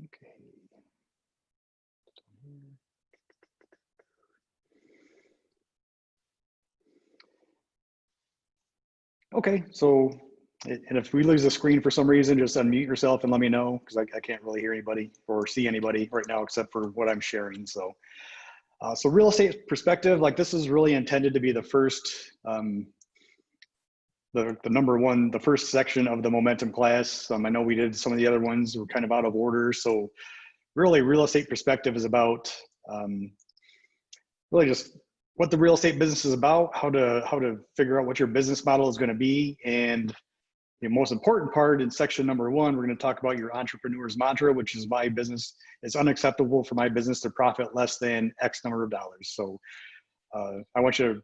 Okay. Okay, so, and if we lose the screen for some reason, just unmute yourself and let me know, because I can't really hear anybody or see anybody right now except for what I'm sharing. So, so real estate perspective, like this is really intended to be the first, the number one, the first section of the momentum class. I know we did some of the other ones were kind of out of order. So really real estate perspective is about really just what the real estate business is about, how to figure out what your business model is going to be. And the most important part in section number 1, we're going to talk about your entrepreneur's mantra, which is my business. It's unacceptable for my business to profit less than X number of dollars. So I want you to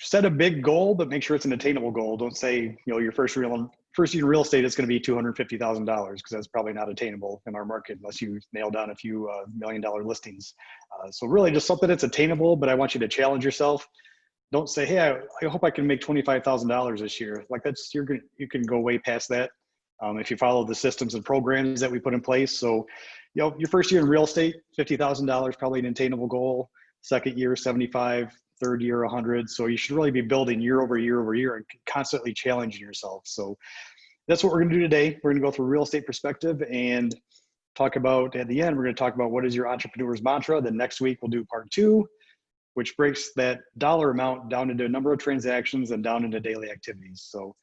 set a big goal, but make sure it's an attainable goal. Don't say, your first year in real estate is going to be $250,000, because that's probably not attainable in our market unless you nail down a few $1 million listings. So really just something that's attainable, but I want you to challenge yourself. Don't say, hey, I hope I can make $25,000 this year. Like you can go way past that if you follow the systems and programs that we put in place. So, your first year in real estate, $50,000, probably an attainable goal. Second year, 75, third year, 100. So you should really be building year over year over year and constantly challenging yourself. So that's what we're going to do today. We're going to go through real estate perspective and talk about, at the end, we're going to talk about what is your entrepreneur's mantra. Then next week we'll do part 2, which breaks that dollar amount down into a number of transactions and down into daily activities. So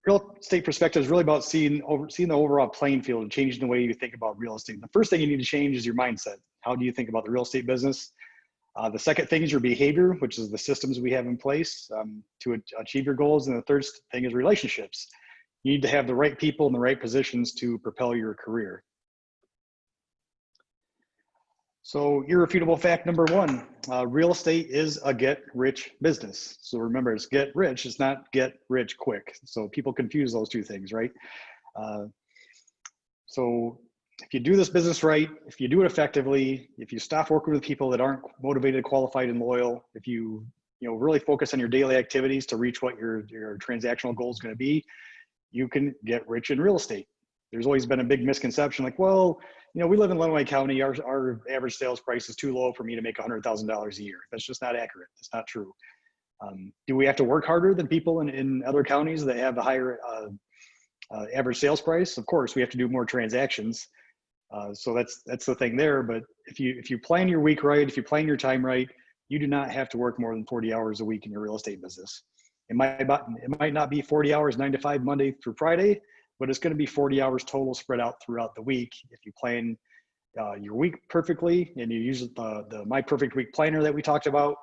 real estate perspective is really about seeing the overall playing field and changing the way you think about real estate. The first thing you need to change is your mindset. How do you think about the real estate business? The second thing is your behavior, which is the systems we have in place to achieve your goals. And the third thing is relationships. You need to have the right people in the right positions to propel your career. So irrefutable fact number 1, real estate is a get-rich business. So remember, it's get rich, it's not get rich quick. So people confuse those two things, right? So if you do this business right, if you do it effectively, if you stop working with people that aren't motivated, qualified, and loyal, if you really focus on your daily activities to reach what your transactional goal is going to be, you can get rich in real estate. There's always been a big misconception, like, well, we live in Lenawee County. Our average sales price is too low for me to make $100,000 a year. That's just not accurate. That's not true. Do we have to work harder than people in other counties that have a higher average sales price? Of course, we have to do more transactions. So that's the thing there. But if you plan your week right, if you plan your time right, you do not have to work more than 40 hours a week in your real estate business. It might not be 40 hours, 9 to 5, Monday through Friday, but it's going to be 40 hours total spread out throughout the week. If you plan your week perfectly and you use the My Perfect Week planner that we talked about,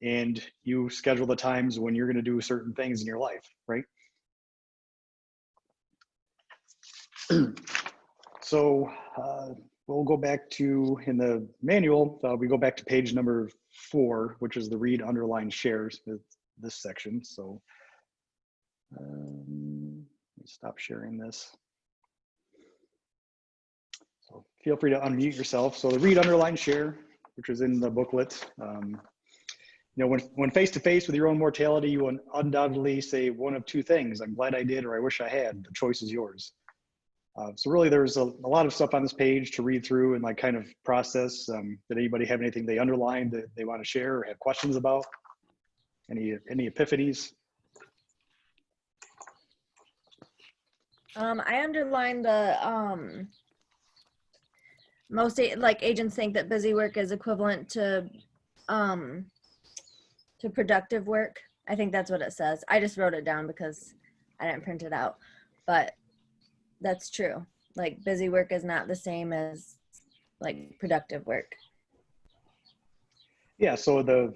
and you schedule the times when you're going to do certain things in your life, right? So we'll go back to, in the manual, we go back to page number 4, which is the read, underline, shares, this section. So let me stop sharing this. So feel free to unmute yourself. So the read, underline, share, which is in the booklet. When face to face with your own mortality, you will undoubtedly say one of 2 things: I'm glad I did, or I wish I had. The choice is yours. So really, there's a lot of stuff on this page to read through and kind of process. Did anybody have anything they underlined that they want to share or have questions about? Any epiphanies? I underlined the most agents think that busy work is equivalent to productive work. I think that's what it says. I just wrote it down because I didn't print it out, but that's true. Like, busy work is not the same as productive work. Yeah, so the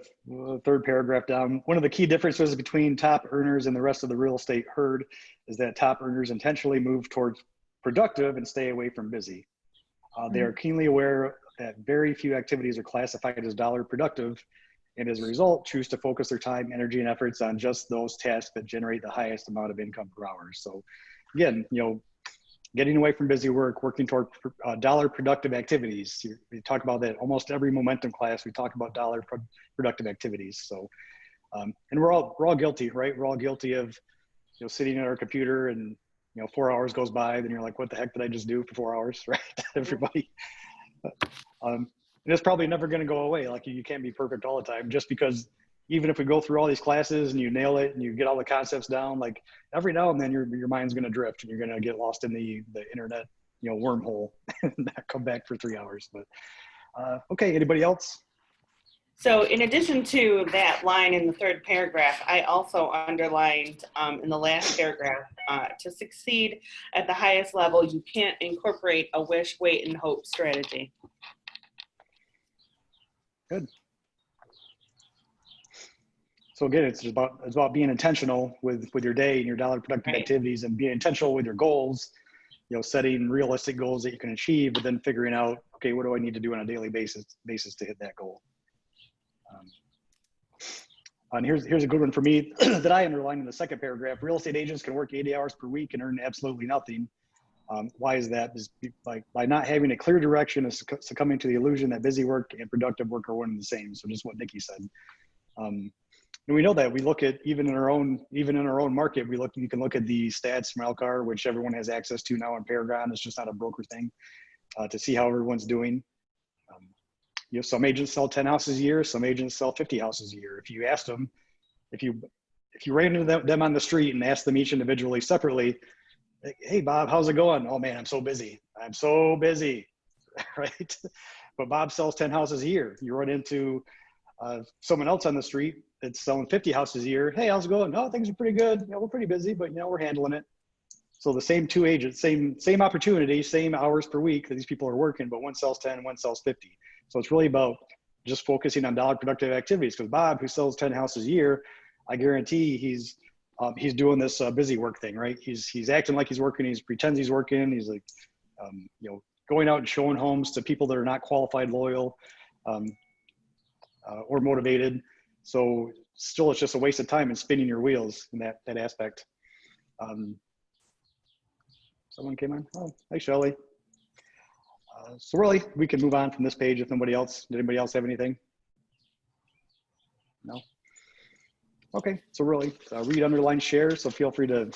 third paragraph down, one of the key differences between top earners and the rest of the real estate herd is that top earners intentionally move towards productive and stay away from busy. They are keenly aware that very few activities are classified as dollar productive, and as a result, choose to focus their time, energy, and efforts on just those tasks that generate the highest amount of income per hour. So again, getting away from busy work, working toward dollar productive activities. We talk about that almost every momentum class. We talk about dollar productive activities. So, and we're all guilty, right? We're all guilty of sitting at our computer and 4 hours goes by, then you're like, what the heck did I just do for 4 hours, right? Everybody. And it's probably never going to go away. Like you can't be perfect all the time, just because even if we go through all these classes and you nail it and you get all the concepts down, like every now and then your mind's going to drift and you're going to get lost in the internet, wormhole and not come back for 3 hours. But okay, anybody else? So in addition to that line in the third paragraph, I also underlined in the last paragraph, to succeed at the highest level, you can't incorporate a wish, wait, and hope strategy. Good. So again, it's about being intentional with your day and your dollar productive activities, and being intentional with your goals, setting realistic goals that you can achieve, but then figuring out, okay, what do I need to do on a daily basis to hit that goal? And here's a good one for me that I underlined in the second paragraph. Real estate agents can work 80 hours per week and earn absolutely nothing. Why is that? Is by not having a clear direction, is succumbing to the illusion that busy work and productive work are one and the same. So just what Nikki said. And we know that. We look at even in our own market, you can look at the stats from Elcar, which everyone has access to now on Paragon. It's just not a broker thing, to see how everyone's doing. Some agents sell 10 houses a year. Some agents sell 50 houses a year. If you asked them, if you ran into them on the street and asked them each individually separately, hey, Bob, how's it going? Oh man, I'm so busy. Right? But Bob sells 10 houses a year. You run into someone else on the street that's selling 50 houses a year. Hey, how's it going? Oh, things are pretty good. We're pretty busy, but we're handling it. So the same two agents, same opportunity, same hours per week that these people are working, but one sells 10 and one sells 50. So it's really about just focusing on dollar productive activities. Because Bob, who sells 10 houses a year, I guarantee he's doing this busy work thing, right? He's acting like he's working. He pretends he's working. He's like, going out and showing homes to people that are not qualified, loyal, or motivated. So still, it's just a waste of time and spinning your wheels in that aspect. Someone came on. Oh, hi, Shelley. So really, we can move on from this page if nobody else. Did anybody else have anything? No. Okay. So really, read, underline, share. So feel free to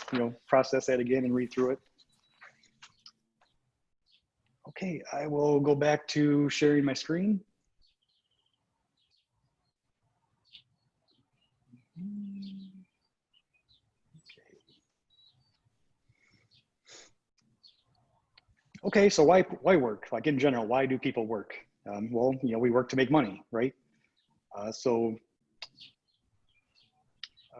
process that again and read through it. Okay, I will go back to sharing my screen. Okay, so why work? Like in general, why do people work? Well, we work to make money, right?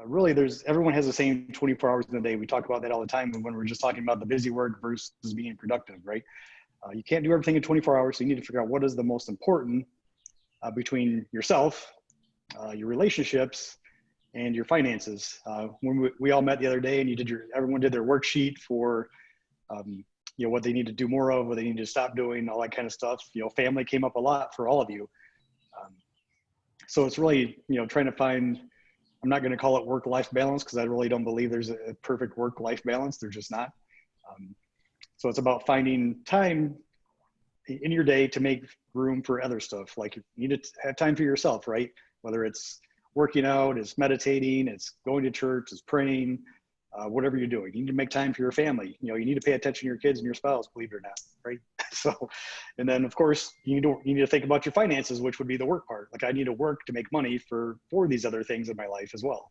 Really, everyone has the same 24 hours in a day. We talk about that all the time when we're just talking about the busy work versus being productive, right? You can't do everything in 24 hours, so you need to figure out what is the most important between yourself, your relationships, and your finances. When we all met the other day, and everyone did their worksheet for what they need to do more of, what they need to stop doing, all that kind of stuff. Family came up a lot for all of you. So it's really, trying to find, I'm not going to call it work-life balance, because I really don't believe there's a perfect work-life balance. There's just not. So it's about finding time in your day to make room for other stuff. Like you need to have time for yourself, right? Whether it's working out, it's meditating, it's going to church, it's praying, whatever you're doing. You need to make time for your family. You need to pay attention to your kids and your spouse, believe it or not, right? So, and then of course you need to think about your finances, which would be the work part. Like I need to work to make money for these other things in my life as well.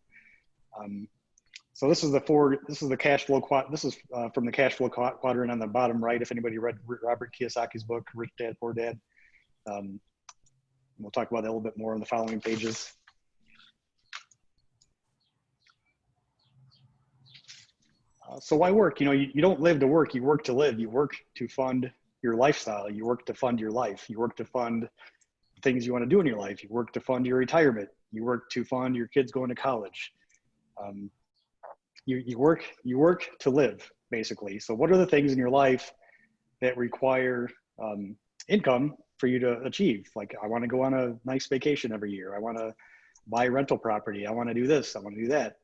So this is the cash flow this is from the cash flow quadrant on the bottom right. If anybody read Robert Kiyosaki's book, Rich Dad, Poor Dad, we'll talk about that a little bit more in the following pages. So why work? You don't live to work, you work to live. You work to fund your lifestyle. You work to fund your life. You work to fund things you want to do in your life. You work to fund your retirement. You work to fund your kids going to college. You work to live, basically. So what are the things in your life that require income for you to achieve? Like I want to go on a nice vacation every year. I want to buy rental property. I want to do this. I want to do that.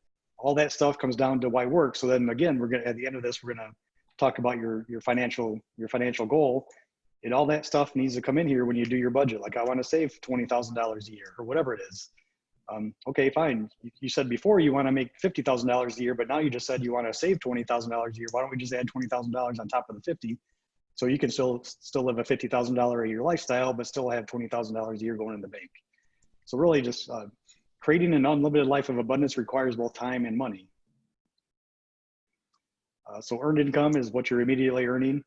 All that stuff comes down to why work. So then again, at the end of this, we're gonna talk about your financial goal, and all that stuff needs to come in here when you do your budget. Like I want to save $20,000 a year or whatever it is. Okay, fine. You said before you want to make $50,000 a year, but now you just said you want to save $20,000 a year. Why don't we just add $20,000 on top of the 50? So you can still live a $50,000 a year lifestyle, but still have $20,000 a year going in the bank. So really just creating an unlimited life of abundance requires both time and money. So earned income is what you're immediately earning.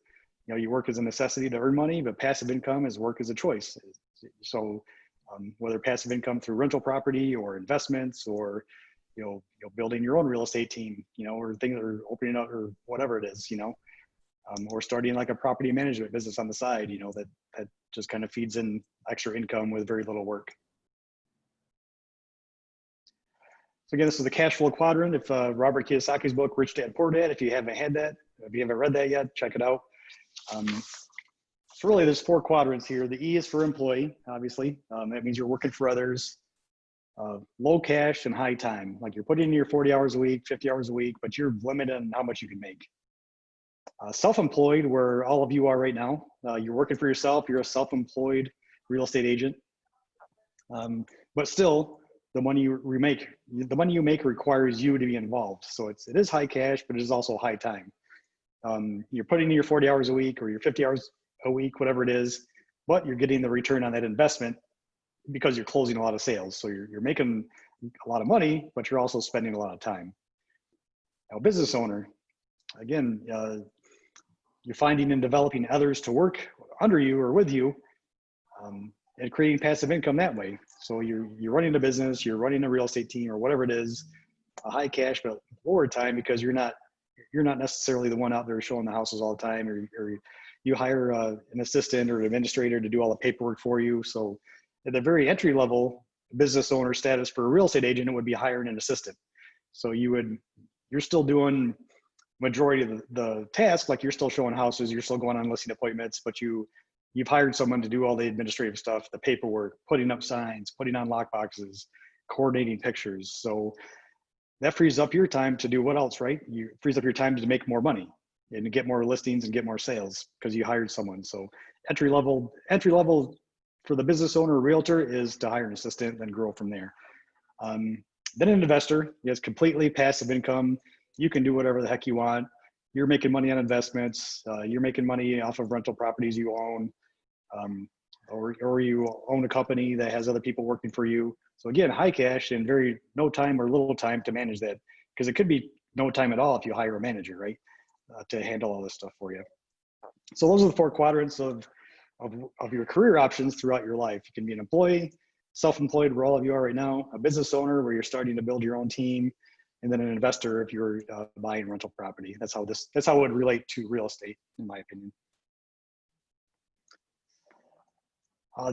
You work as a necessity to earn money, but passive income is work as a choice. So whether passive income through rental property or investments, or building your own real estate team, or things, or opening up, or whatever it is, or starting like a property management business on the side, that just kind of feeds in extra income with very little work. So again, this is the cash flow quadrant. If Robert Kiyosaki's book, Rich Dad Poor Dad, if you haven't read that yet, check it out. So really there's 4 quadrants here. The E is for employee, obviously. That means you're working for others. Low cash and high time. Like you're putting in your 40 hours a week, 50 hours a week, but you're limited on how much you can make. Self-employed, where all of you are right now. You're working for yourself. You're a self-employed real estate agent. But still, the money you make requires you to be involved. So it is high cash, but it is also high time. You're putting in your 40 hours a week or your 50 hours a week, whatever it is, but you're getting the return on that investment because you're closing a lot of sales. So you're making a lot of money, but you're also spending a lot of time. Now, business owner, again, you're finding and developing others to work under you or with you, and creating passive income that way. So you're running a business, you're running a real estate team or whatever it is, a high cash but lower time, because you're not necessarily the one out there showing the houses all the time, or you hire an assistant or an administrator to do all the paperwork for you. So at the very entry level business owner status for a real estate agent, it would be hiring an assistant. So you're still doing majority of the task, like you're still showing houses, you're still going on listing appointments, but you've hired someone to do all the administrative stuff, the paperwork, putting up signs, putting on lock boxes, coordinating pictures. So that frees up your time to do what else, right? You frees up your time to make more money and to get more listings and get more sales because you hired someone. So entry level for the business owner or realtor is to hire an assistant, then grow from there. Then an investor is completely passive income. You can do whatever the heck you want. You're making money on investments. You're making money off of rental properties you own, or you own a company that has other people working for you. So again, high cash and no time or little time to manage that, because it could be no time at all if you hire a manager, right, to handle all this stuff for you. So those are the 4 quadrants of your career options throughout your life. You can be an employee, self-employed, where all of you are right now, a business owner where you're starting to build your own team, and then an investor if you're buying rental property. That's how it would relate to real estate, in my opinion.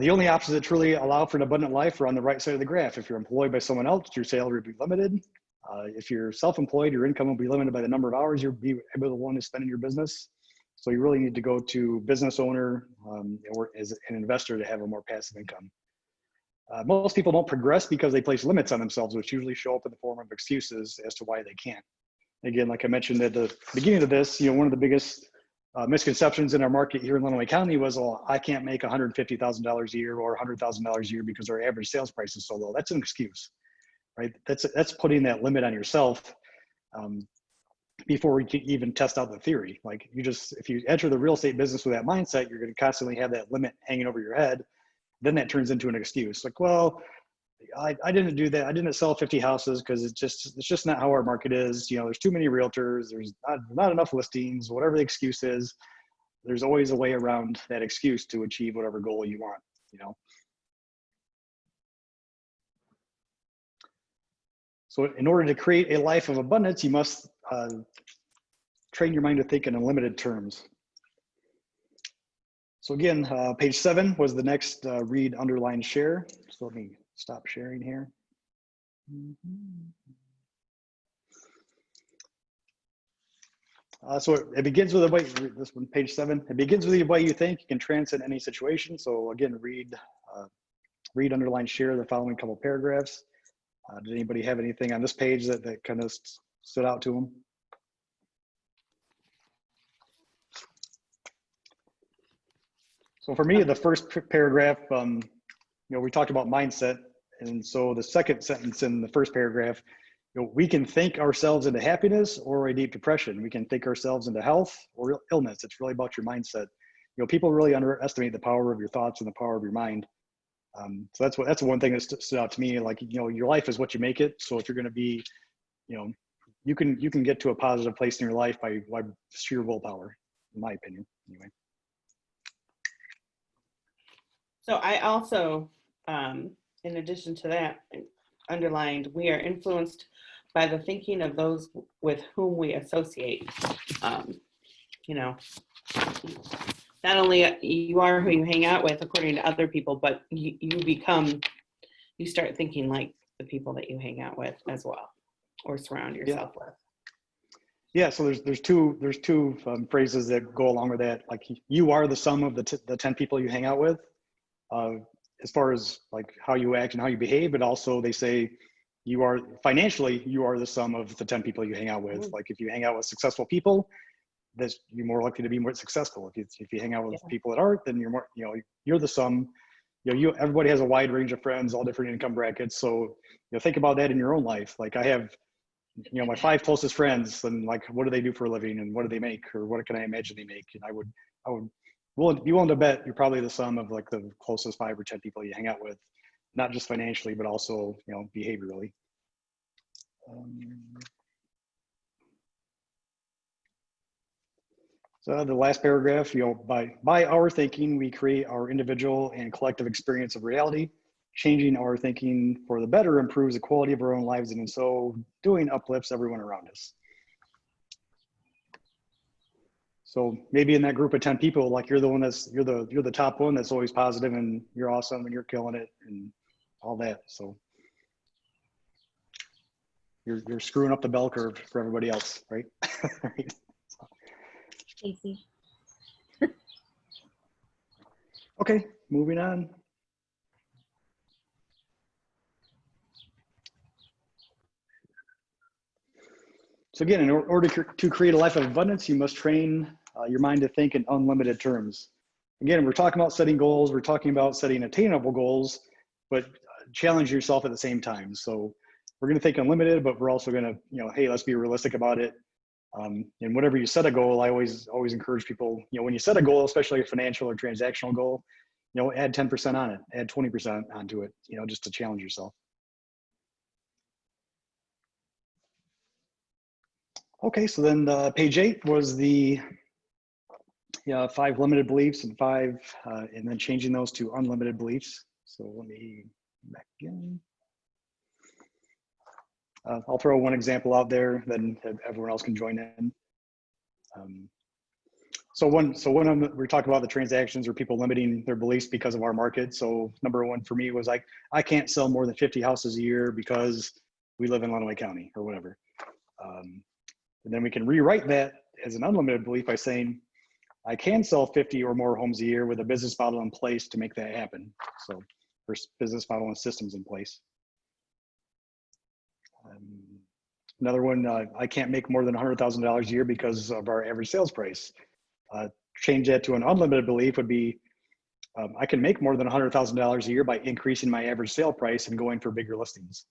The only options that truly allow for an abundant life are on the right side of the graph. If you're employed by someone else, your salary will be limited. If you're self-employed, your income will be limited by the number of hours you'll be able to want to spend in your business. So you really need to go to business owner or as an investor to have a more passive income. Most people don't progress because they place limits on themselves, which usually show up in the form of excuses as to why they can't. Again, like I mentioned at the beginning of this, one of the biggest misconceptions in our market here in Illinois County was, well, I can't make $150,000 a year or $100,000 a year because our average sales price is so low. That's an excuse, right? That's putting that limit on yourself before we can even test out the theory. Like if you enter the real estate business with that mindset, you're going to constantly have that limit hanging over your head. Then that turns into an excuse. Like, well, I didn't do that. I didn't sell 50 houses because it's just not how our market is. There's too many realtors. There's not enough listings. Whatever the excuse is, there's always a way around that excuse to achieve whatever goal you want. So in order to create a life of abundance, you must train your mind to think in unlimited terms. So again, page 7 was the next read, underline, share. So let me stop sharing here. So it begins with the way, this one, page 7, it begins with the way you think. You can transcend any situation. So again, read, underline, share the following couple paragraphs. Did anybody have anything on this page that kind of stood out to them? So for me, the first paragraph, we talked about mindset, And so the second sentence in the first paragraph, we can think ourselves into happiness or a deep depression. We can think ourselves into health or illness. It's really about your mindset. People really underestimate the power of your thoughts and the power of your mind. So that's one thing that stood out to me. Like, your life is what you make it. So if you're going to be, you can get to a positive place in your life by sheer willpower, in my opinion, anyway. So I also, in addition to that, underlined, we are influenced by the thinking of those with whom we associate. Not only you are who you hang out with according to other people, but you start thinking like the people that you hang out with as well, or surround yourself with. Yeah, so there's two phrases that go along with that. Like, you are the sum of the 10 people you hang out with, as far as like how you act and how you behave, but also they say you are the sum of the 10 people you hang out with. Mm-hmm. Like, if you hang out with successful people, you're more likely to be more successful. If you hang out with people that aren't, then you're more, you're the sum. Everybody has a wide range of friends, all different income brackets. So think about that in your own life. Like, I have my 5 closest friends, and like, what do they do for a living, and what do they make, or what can I imagine they make? And I would be willing to bet you're probably the sum of like the closest 5 or 10 people you hang out with, not just financially, but also behaviorally. So the last paragraph, by our thinking, we create our individual and collective experience of reality. Changing our thinking for the better improves the quality of our own lives, and in so doing uplifts everyone around us. So maybe in that group of 10 people, like, you're the one you're the top one that's always positive, and you're awesome, and you're killing it, and all that. So you're screwing up the bell curve for everybody else, right? Right. Casey. Okay, moving on. So again, in order to create a life of abundance, you must train your mind to think in unlimited terms. Again, we're talking about setting goals. We're talking about setting attainable goals, but challenge yourself at the same time. So we're going to think unlimited, but we're also going to, hey, let's be realistic about it. And whenever you set a goal, I always encourage people, when you set a goal, especially a financial or transactional goal, add 10% on it, add 20% onto it, just to challenge yourself. Okay, so then page 8 was the 5 limited beliefs and 5, and then changing those to unlimited beliefs. So let me back in. I'll throw one example out there, then everyone else can join in. So one of them, we're talking about the transactions or people limiting their beliefs because of our market. So number 1 for me was like, I can't sell more than 50 houses a year because we live in Lenawee County or whatever. And then we can rewrite that as an unlimited belief by saying, I can sell 50 or more homes a year with a business model in place to make that happen. So first, business model and systems in place. Another one, I can't make more than $100,000 a year because of our average sales price. Change that to an unlimited belief would be, I can make more than $100,000 a year by increasing my average sale price and going for bigger listings.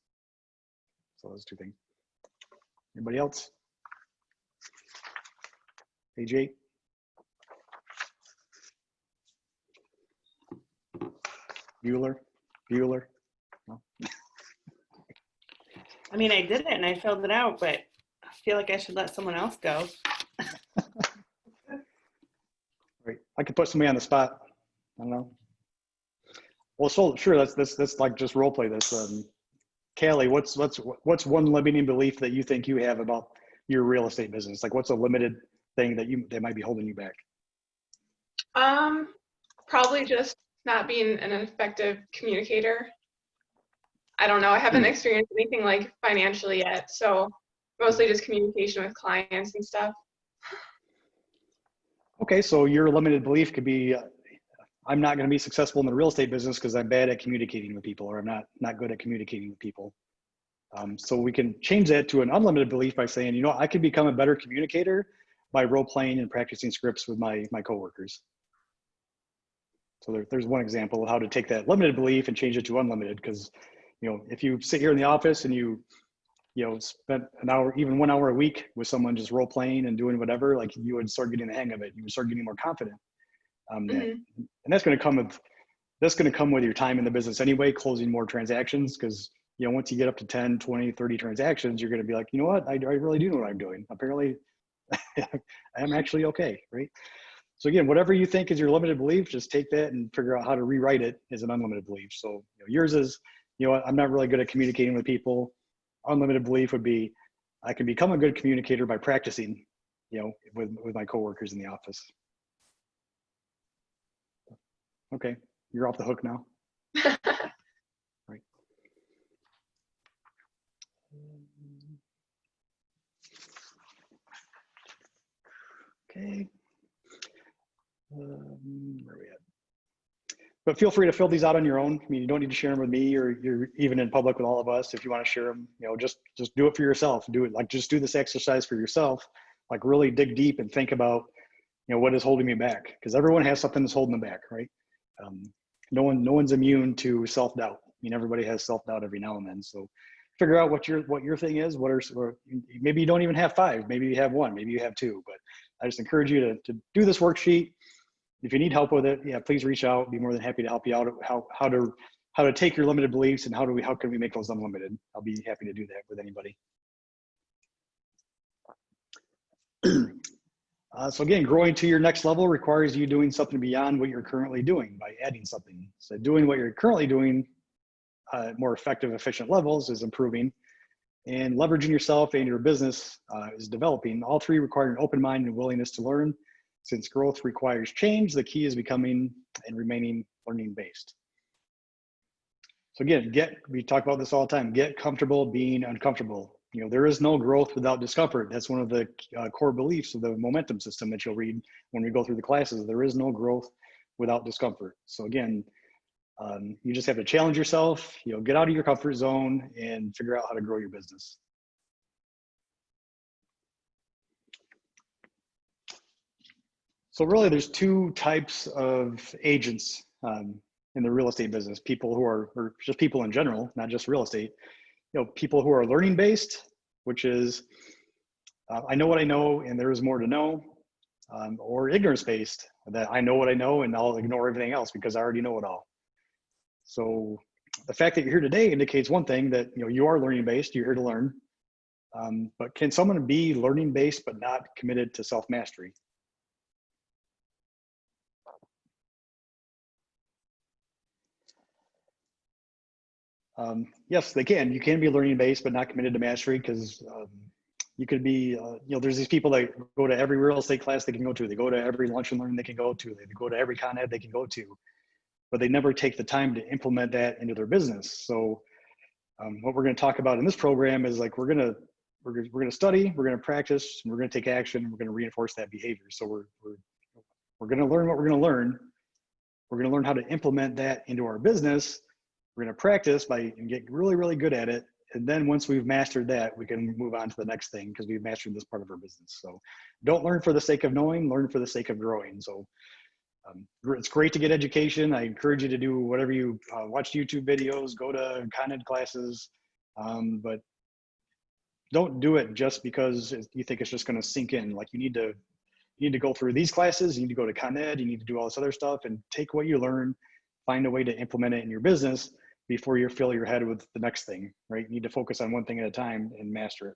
So those 2 things. Anybody else? Page 8. Bueller? No. I mean, I did it and I filled it out, but I feel like I should let someone else go. Right. I could put somebody on the spot. I don't know. Well, so sure. Let's like just role play this. Callie, what's one limiting belief that you think you have about your real estate business? Like, what's a limited thing that might be holding you back? Probably just not being an effective communicator. I don't know. I haven't experienced anything like financially yet, so mostly just communication with clients and stuff. Okay, so your limited belief could be, I'm not going to be successful in the real estate business because I'm bad at communicating with people, or I'm not good at communicating with people. So we can change that to an unlimited belief by saying, I could become a better communicator by role playing and practicing scripts with my coworkers. So there's one example of how to take that limited belief and change it to unlimited, because if you sit here in the office and you spent an hour, even 1 hour a week with someone just role playing and doing whatever, like you would start getting the hang of it. You would start getting more confident. And that's going to come with your time in the business anyway, closing more transactions. Because, once you get up to 10, 20, 30 transactions, you're going to be like, you know what, I really do know what I'm doing. Apparently I'm actually okay. Right. So again, whatever you think is your limited belief, just take that and figure out how to rewrite it as an unlimited belief. So yours is, I'm not really good at communicating with people. Unlimited belief would be, I can become a good communicator by practicing, with my coworkers in the office. Okay, you're off the hook now. Right. Okay. Where are we at? But feel free to fill these out on your own. I mean, you don't need to share them with me, or you're even in public with all of us. If you want to share them, just do it for yourself. Do it, like, just do this exercise for yourself. Like, really dig deep and think about, what is holding me back? Because everyone has something that's holding them back, right? No one's immune to self-doubt. I mean, everybody has self-doubt every now and then. So figure out what your thing is. Or maybe you don't even have 5. Maybe you have 1. Maybe you have 2. But I just encourage you to do this worksheet. If you need help with it, please reach out. Be more than happy to help you out. How to take your limited beliefs and how can we make those unlimited? I'll be happy to do that with anybody. So again, growing to your next level requires you doing something beyond what you're currently doing by adding something. So doing what you're currently doing at more effective, efficient levels is improving, and leveraging yourself and your business is developing. All 3 require an open mind and willingness to learn. Since growth requires change, the key is becoming and remaining learning based. So again, we talk about this all the time, get comfortable being uncomfortable. There is no growth without discomfort. That's one of the core beliefs of the momentum system that you'll read when we go through the classes. There is no growth without discomfort. So again, you just have to challenge yourself, get out of your comfort zone and figure out how to grow your business. So really there's 2 types of agents in the real estate business. People who are, or just people in general, not just real estate. People who are learning based, which is, I know what I know and there is more to know, or ignorance based, that I know what I know and I'll ignore everything else because I already know it all. So the fact that you're here today indicates one thing, that you are learning based, you're here to learn. But can someone be learning based but not committed to self-mastery? Yes, they can. You can be learning based but not committed to mastery, because you could be, there's these people that go to every real estate class they can go to. They go to every lunch and learn they can go to. They go to every Con Ed they can go to, but they never take the time to implement that into their business. So what we're going to talk about in this program is, like, we're going to study, we're going to practice, and we're going to take action, and we're going to reinforce that behavior. So we're going to learn what we're going to learn. We're going to learn how to implement that into our business. We're going to practice and get really, really good at it. And then once we've mastered that, we can move on to the next thing, because we've mastered this part of our business. So don't learn for the sake of knowing, learn for the sake of growing. So it's great to get education. I encourage you to do whatever you watch YouTube videos, go to Con Ed classes, but don't do it just because you think it's just going to sink in. Like, you need to go through these classes, you need to go to Con Ed, you need to do all this other stuff, and take what you learn, find a way to implement it in your business before you fill your head with the next thing, right? You need to focus on one thing at a time and master it.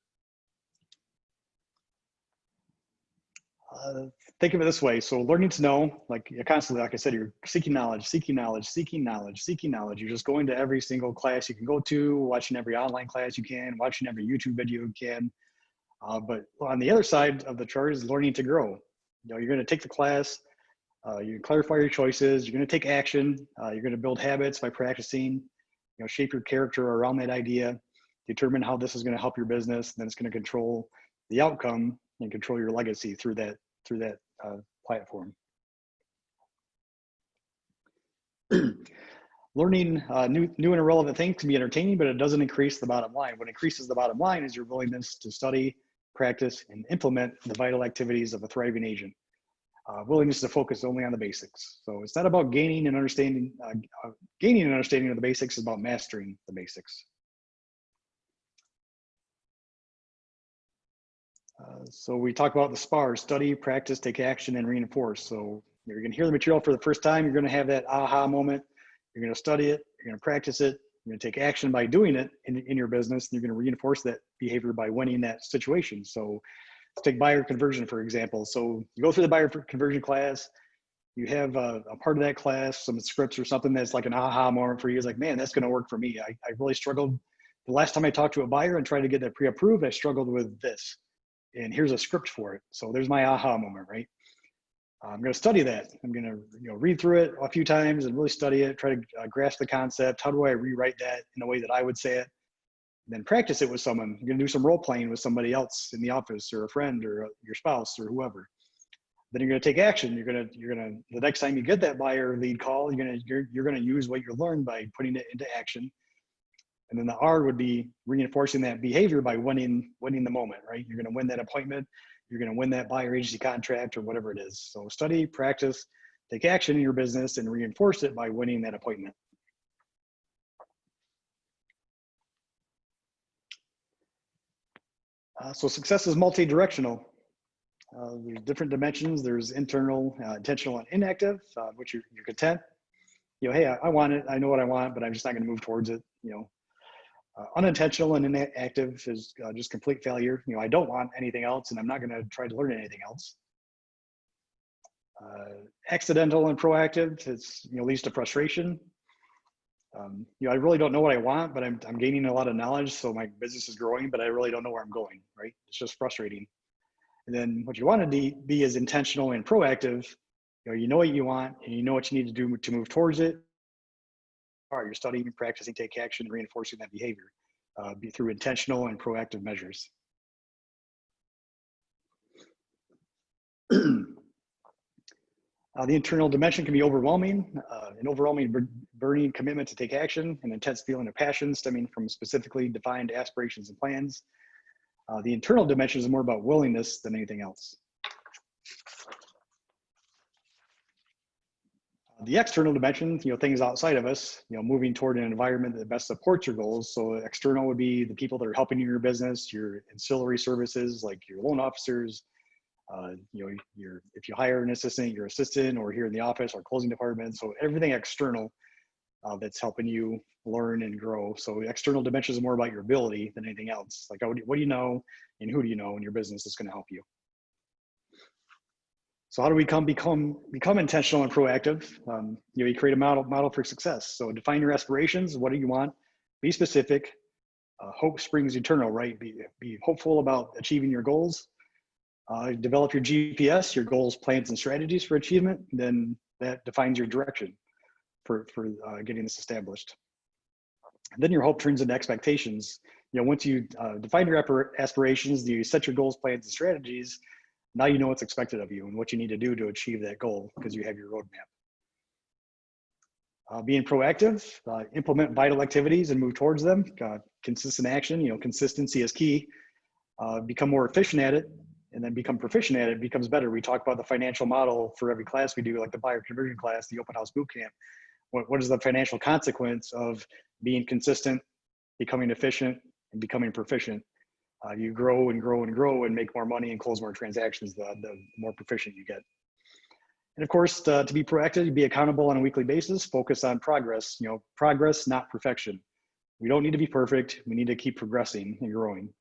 Think of it this way. So learning to know, like, you're constantly, like I said, you're seeking knowledge, seeking knowledge, seeking knowledge, seeking knowledge. You're just going to every single class you can go to, watching every online class you can, watching every YouTube video you can. But on the other side of the chart is learning to grow. You're going to take the class, you clarify your choices, you're going to take action, you're going to build habits by practicing, shape your character around that idea, determine how this is going to help your business, and then it's going to control the outcome and control your legacy through that platform. Learning new and irrelevant things can be entertaining, but it doesn't increase the bottom line. What increases the bottom line is your willingness to study, practice, and implement the vital activities of a thriving agent. Willingness to focus only on the basics. So it's not about gaining an understanding of the basics, it's about mastering the basics. So we talk about the SPARs: study, practice, take action, and reinforce. So you're going to hear the material for the first time. You're going to have that aha moment. You're going to study it. You're going to practice it. You're going to take action by doing it in your business. And you're going to reinforce that behavior by winning that situation. So let's take buyer conversion, for example. So you go through the buyer conversion class. You have a part of that class, some scripts or something that's like an aha moment for you. It's like, man, that's going to work for me. I really struggled. The last time I talked to a buyer and tried to get that pre-approved, I struggled with this. And here's a script for it. So there's my aha moment, right? I'm going to study that. I'm going to read through it a few times and really study it, try to grasp the concept. How do I rewrite that in a way that I would say it? And then practice it with someone. You're going to do some role playing with somebody else in the office, or a friend, or your spouse, or whoever. Then you're going to take action. You're going to the next time you get that buyer lead call, you're going to use what you learned by putting it into action. And then the R would be reinforcing that behavior by winning the moment, right? You're going to win that appointment. You're going to win that buyer agency contract, or whatever it is. So study, practice, take action in your business, and reinforce it by winning that appointment. So success is multi-directional. There's different dimensions. There's internal, intentional, and inactive, which you're content. Hey, I want it. I know what I want, but I'm just not going to move towards it. Unintentional and inactive is just complete failure. I don't want anything else, and I'm not going to try to learn anything else. Accidental and proactive, it's leads to frustration. I really don't know what I want, but I'm gaining a lot of knowledge, so my business is growing, but I really don't know where I'm going. Right? It's just frustrating. And then what you want to be is intentional and proactive. You know what you want, and you know what you need to do to move towards it. You're studying, practicing, take action, reinforcing that behavior through intentional and proactive measures. The internal dimension can be overwhelming, an overwhelming burning commitment to take action, an intense feeling of passion stemming from specifically defined aspirations and plans. The internal dimension is more about willingness than anything else. The external dimension, things outside of us, moving toward an environment that best supports your goals. So external would be the people that are helping you in your business, your ancillary services, like your loan officers, if you hire an assistant, your assistant, or here in the office, our closing department. So everything external that's helping you learn and grow. So external dimensions is more about your ability than anything else. Like, what do you know and who do you know in your business that's going to help you? So how do we become intentional and proactive? You create a model for success. So define your aspirations. What do you want? Be specific. Hope springs eternal, right? Be hopeful about achieving your goals. Develop your GPS, your goals, plans, and strategies for achievement. Then that defines your direction for getting this established. And then your hope turns into expectations. Once you define your aspirations, you set your goals, plans, and strategies. Now you know what's expected of you and what you need to do to achieve that goal because you have your roadmap. Being proactive, implement vital activities and move towards them. Consistent action, consistency is key. Become more efficient at it, and then become proficient at it becomes better. We talk about the financial model for every class we do, like the buyer conversion class, the open house boot camp. What is the financial consequence of being consistent, becoming efficient, and becoming proficient? You grow and grow and grow and make more money and close more transactions the more proficient you get. And of course, to be proactive, be accountable on a weekly basis, focus on progress, progress, not perfection. We don't need to be perfect. We need to keep progressing and growing.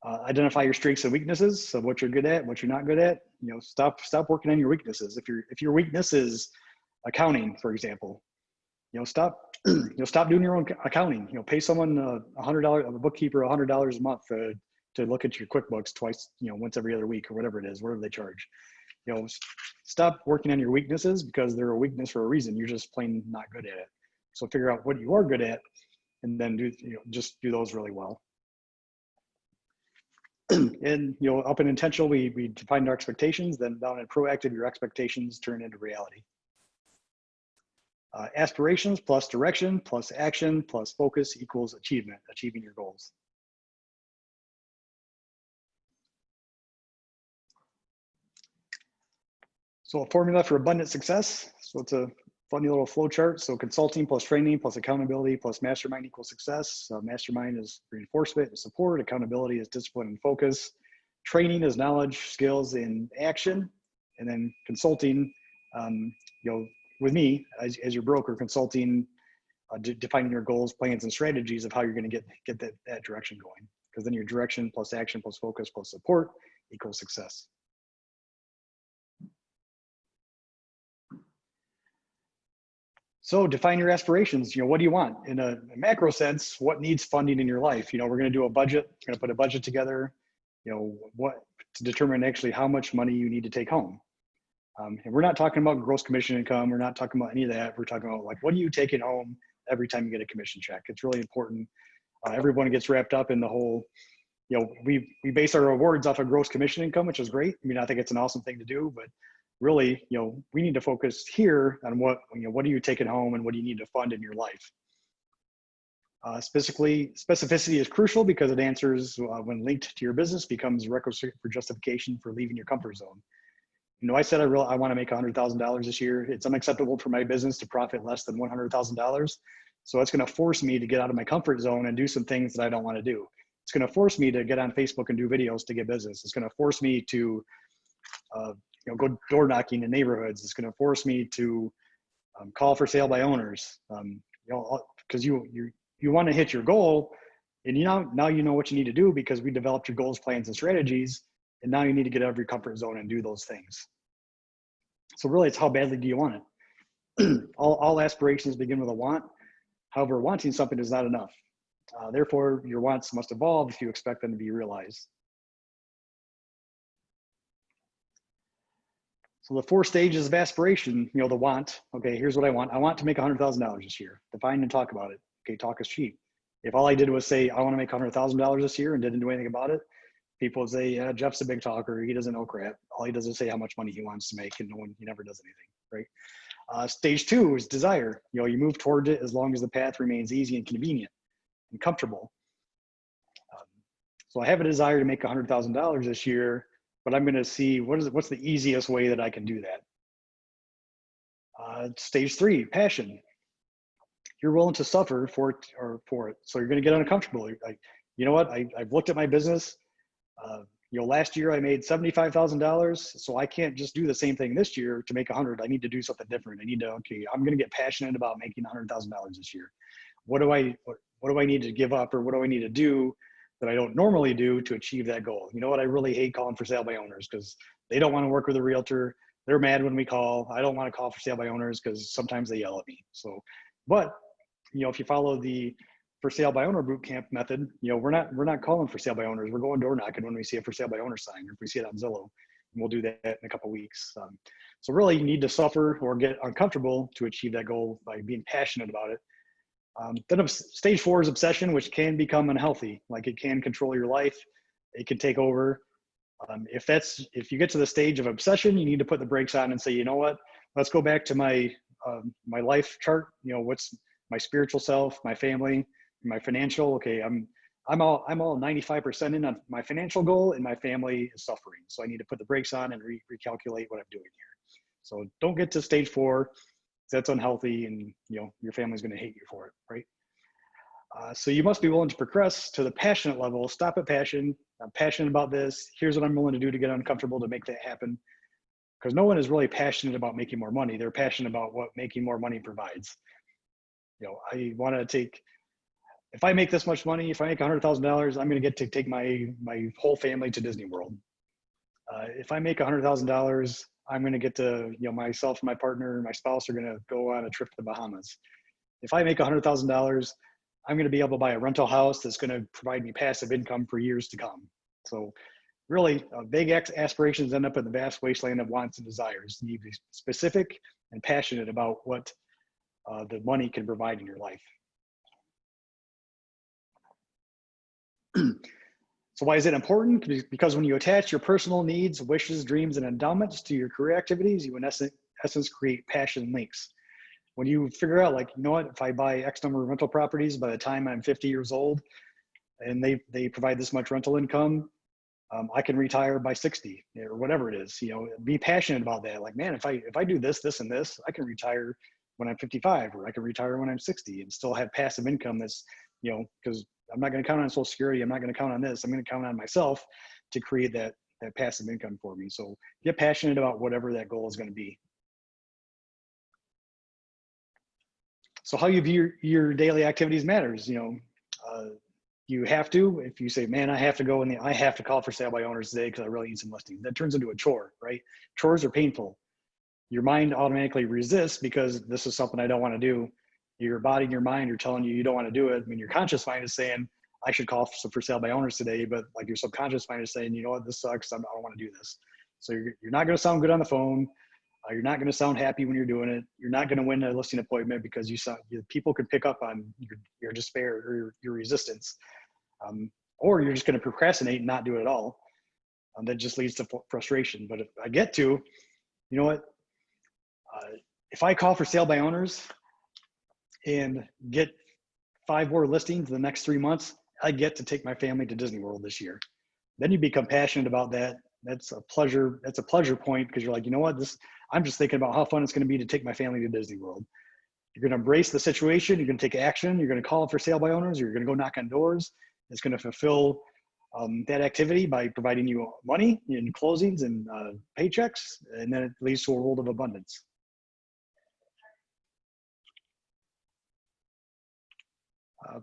Identify your strengths and weaknesses. So what you're good at, what you're not good at, stop working on your weaknesses. If your weakness is accounting, for example, stop doing your own accounting. Pay someone $100, a bookkeeper $100 a month to look at your QuickBooks twice, once every other week or whatever it is, whatever they charge. Stop working on your weaknesses because they're a weakness for a reason. You're just plain not good at it. So figure out what you are good at, and then just do those really well. And up in intentional, we define our expectations. Then down in proactive, your expectations turn into reality. Aspirations plus direction plus action plus focus equals achievement, achieving your goals. So a formula for abundant success. So it's a funny little flow chart. So consulting plus training plus accountability plus mastermind equals success. Mastermind is reinforcement and support. Accountability is discipline and focus. Training is knowledge, skills, and action. And then consulting, with me as your broker, consulting, defining your goals, plans, and strategies of how you're going to get that direction going. Because then your direction plus action plus focus plus support equals success. So define your aspirations. What do you want? In a macro sense, what needs funding in your life? We're going to do a budget. We're going to put a budget together. What to determine actually how much money you need to take home. And we're not talking about gross commission income. We're not talking about any of that. We're talking about what are you taking home every time you get a commission check? It's really important. Everyone gets wrapped up in the whole, we base our rewards off of gross commission income, which is great. I think it's an awesome thing to do, but really, we need to focus here on what are you taking home and what do you need to fund in your life. Specificity is crucial because it answers when linked to your business becomes requisite for justification for leaving your comfort zone. I said I want to make $100,000 this year. It's unacceptable for my business to profit less than $100,000. So it's going to force me to get out of my comfort zone and do some things that I don't want to do. It's going to force me to get on Facebook and do videos to get business. It's going to force me to go door knocking in neighborhoods. It's going to force me to call for sale by owners. Because you want to hit your goal, and now you know what you need to do because we developed your goals, plans, and strategies. And now you need to get out of your comfort zone and do those things. So really, it's how badly do you want it? All aspirations begin with a want. However, wanting something is not enough. Therefore, your wants must evolve if you expect them to be realized. So the 4 stages of aspiration, the want. Okay, here's what I want. I want to make $100,000 this year. Define and talk about it. Okay, talk is cheap. If all I did was say, I want to make $100,000 this year and didn't do anything about it, people would say, yeah, Jeff's a big talker. He doesn't know crap. All he does is say how much money he wants to make, and he never does anything, right? Stage 2 is desire. You move toward it as long as the path remains easy and convenient and comfortable. So I have a desire to make $100,000 this year, but I'm going to see what's the easiest way that I can do that. Stage 3, passion. You're willing to suffer for it. So you're going to get uncomfortable. Like, you know what? I've looked at my business. Last year I made $75,000, so I can't just do the same thing this year to make 100. I need to do something different. I'm going to get passionate about making $100,000 this year. What do I need to give up, or what do I need to do that I don't normally do to achieve that goal? You know what? I really hate calling for sale by owners because they don't want to work with a realtor. They're mad when we call. I don't want to call for sale by owners because sometimes they yell at me. So, but if you follow the for sale by owner boot camp method, we're not calling for sale by owners. We're going door knocking when we see a for sale by owner sign, or if we see it on Zillow, and we'll do that in a couple of weeks. So really, you need to suffer or get uncomfortable to achieve that goal by being passionate about it. Then stage 4 is obsession, which can become unhealthy. Like, it can control your life. It can take over. If you get to the stage of obsession, you need to put the brakes on and say, you know what? Let's go back to my life chart. What's my spiritual self, my family, my financial. Okay, I'm all 95% in on my financial goal, and my family is suffering. So I need to put the brakes on and recalculate what I'm doing here. So don't get to stage 4. That's unhealthy, and your family's going to hate you for it, right? So you must be willing to progress to the passionate level. Stop at passion. I'm passionate about this. Here's what I'm willing to do to get uncomfortable to make that happen. Because no one is really passionate about making more money. They're passionate about what making more money provides. I want to take. If I make this much money, if I make $100,000, I'm going to get to take my whole family to Disney World. If I make $100,000, I'm going to get to, myself and my partner, my spouse are going to go on a trip to the Bahamas. If I make $100,000, I'm going to be able to buy a rental house that's going to provide me passive income for years to come. So really, big aspirations end up in the vast wasteland of wants and desires. You need to be specific and passionate about what the money can provide in your life. So why is it important? Because when you attach your personal needs, wishes, dreams, and endowments to your career activities, you in essence create passion links. When you figure out, like, you know what, if I buy X number of rental properties by the time I'm 50 years old, and they provide this much rental income, I can retire by 60 or whatever it is. Be passionate about that. Like, man, if I do this, this, and this, I can retire when I'm 55, or I can retire when I'm 60 and still have passive income. That's, because I'm not going to count on Social Security. I'm not going to count on this. I'm going to count on myself to create that passive income for me. So get passionate about whatever that goal is going to be. So how you view your daily activities matters. You have to, if you say, man, I have to call for sale by owners today because I really need some listings, that turns into a chore, right? Chores are painful. Your mind automatically resists because this is something I don't want to do. Your body and your mind are telling you don't want to do it. I mean, your conscious mind is saying, I should call for sale by owners today, but like your subconscious mind is saying, you know what, this sucks. I don't want to do this. So you're not going to sound good on the phone. You're not going to sound happy when you're doing it. You're not going to win a listing appointment because people can pick up on your despair or your resistance. Or you're just going to procrastinate and not do it at all. That just leads to frustration. But if I get to, you know what, if I call for sale by owners and get 5 more listings in the next 3 months, I get to take my family to Disney World this year. Then you become passionate about that. That's a pleasure point because you're like, you know what, I'm just thinking about how fun it's going to be to take my family to Disney World. You're going to embrace the situation. You're going to take action. You're going to call for sale by owners. You're going to go knock on doors. It's going to fulfill that activity by providing you money in closings and paychecks, and then it leads to a world of abundance.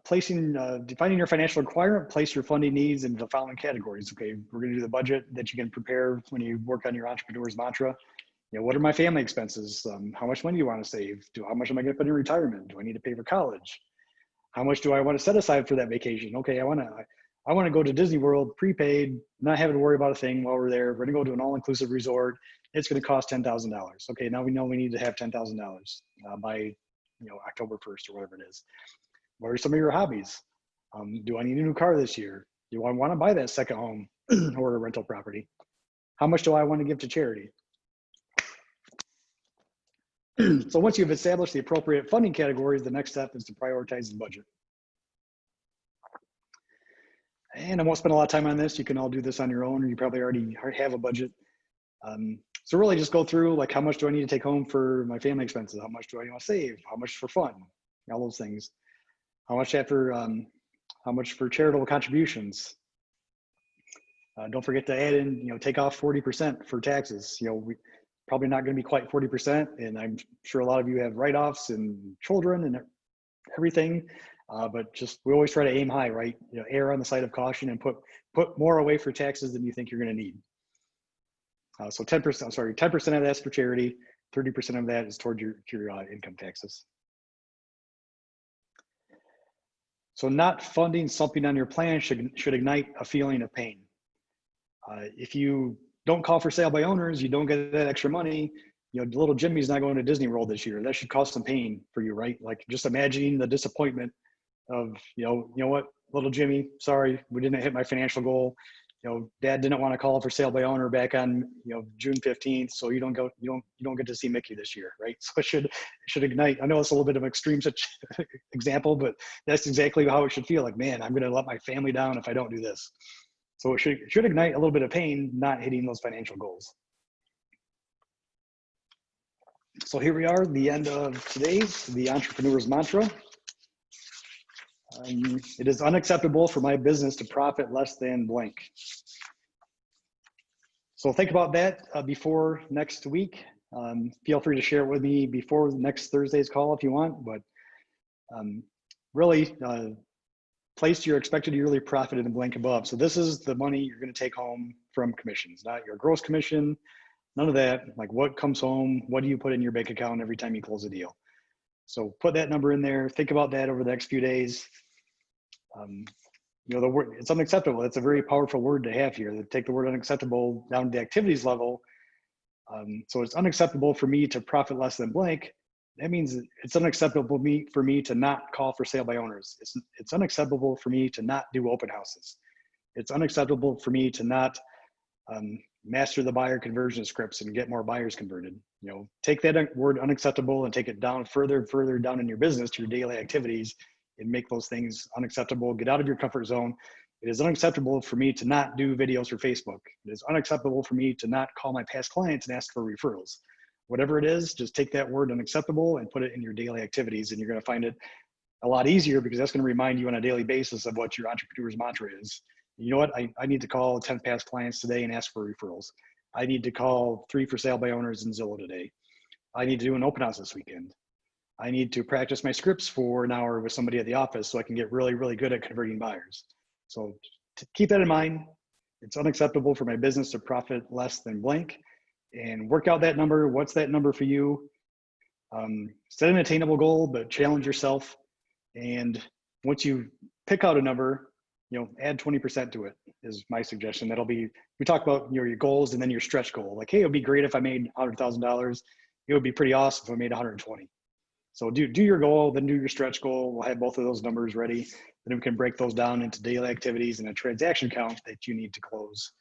Defining your financial requirement, place your funding needs into the following categories. Okay, we're going to do the budget that you can prepare when you work on your entrepreneur's mantra. What are my family expenses? How much money do you want to save? How much am I going to put in retirement? Do I need to pay for college? How much do I want to set aside for that vacation? Okay, I want to go to Disney World prepaid, not having to worry about a thing while we're there. We're going to go to an all-inclusive resort. It's going to cost $10,000. Okay, now we know we need to have $10,000 by October 1st or whatever it is. What are some of your hobbies? Do I need a new car this year? Do I want to buy that second home or a rental property? How much do I want to give to charity? So once you've established the appropriate funding categories, the next step is to prioritize the budget. And I won't spend a lot of time on this. You can all do this on your own, or you probably already have a budget. So really just go through, like, how much do I need to take home for my family expenses? How much do I want to save? How much for fun? All those things. How much for charitable contributions? Don't forget to add in, take off 40% for taxes. We probably not going to be quite 40%, and I'm sure a lot of you have write-offs and children and everything. But we always try to aim high, right? Err on the side of caution and put more away for taxes than you think you're going to need. So 10% of that's for charity. 30% of that is toward your income taxes. So not funding something on your plan should ignite a feeling of pain. If you don't call for sale by owners, you don't get that extra money. Little Jimmy's not going to Disney World this year. That should cause some pain for you, right? Like, just imagining the disappointment of, you know what, little Jimmy, sorry, we didn't hit my financial goal. Dad didn't want to call for sale by owner back on, June 15th. So you don't get to see Mickey this year, right? So it should ignite. I know it's a little bit of an extreme example, but that's exactly how it should feel. Like, man, I'm going to let my family down if I don't do this. So it should ignite a little bit of pain, not hitting those financial goals. So here we are, the end of the Entrepreneur's Mantra. It is unacceptable for my business to profit less than blank. So think about that before next week. Feel free to share it with me before next Thursday's call if you want, but really place your expected yearly profit in the blank above. So this is the money you're going to take home from commissions, not your gross commission, none of that. Like, what comes home, what do you put in your bank account every time you close a deal? So put that number in there. Think about that over the next few days. The word, it's unacceptable. That's a very powerful word to have here. To take the word unacceptable down to the activities level. So it's unacceptable for me to profit less than blank. That means it's unacceptable for me to not call for sale by owners. It's unacceptable for me to not do open houses. It's unacceptable for me to not master the buyer conversion scripts and get more buyers converted. Take that word unacceptable and take it down further and further down in your business to your daily activities and make those things unacceptable. Get out of your comfort zone. It is unacceptable for me to not do videos for Facebook. It is unacceptable for me to not call my past clients and ask for referrals. Whatever it is, just take that word unacceptable and put it in your daily activities, and you're going to find it a lot easier, because that's going to remind you on a daily basis of what your entrepreneur's mantra is. You know what? I need to call 10 past clients today and ask for referrals. I need to call 3 for sale by owners in Zillow today. I need to do an open house this weekend. I need to practice my scripts for an hour with somebody at the office so I can get really, really good at converting buyers. So to keep that in mind. It's unacceptable for my business to profit less than blank, and work out that number. What's that number for you? Set an attainable goal, but challenge yourself. And once you pick out a number, add 20% to it is my suggestion. That'll be, we talk about your goals and then your stretch goal. Like, hey, it would be great if I made $100,000. It would be pretty awesome if I made 120. So do your goal, then do your stretch goal. We'll have both of those numbers ready. Then we can break those down into daily activities and a transaction count that you need to close.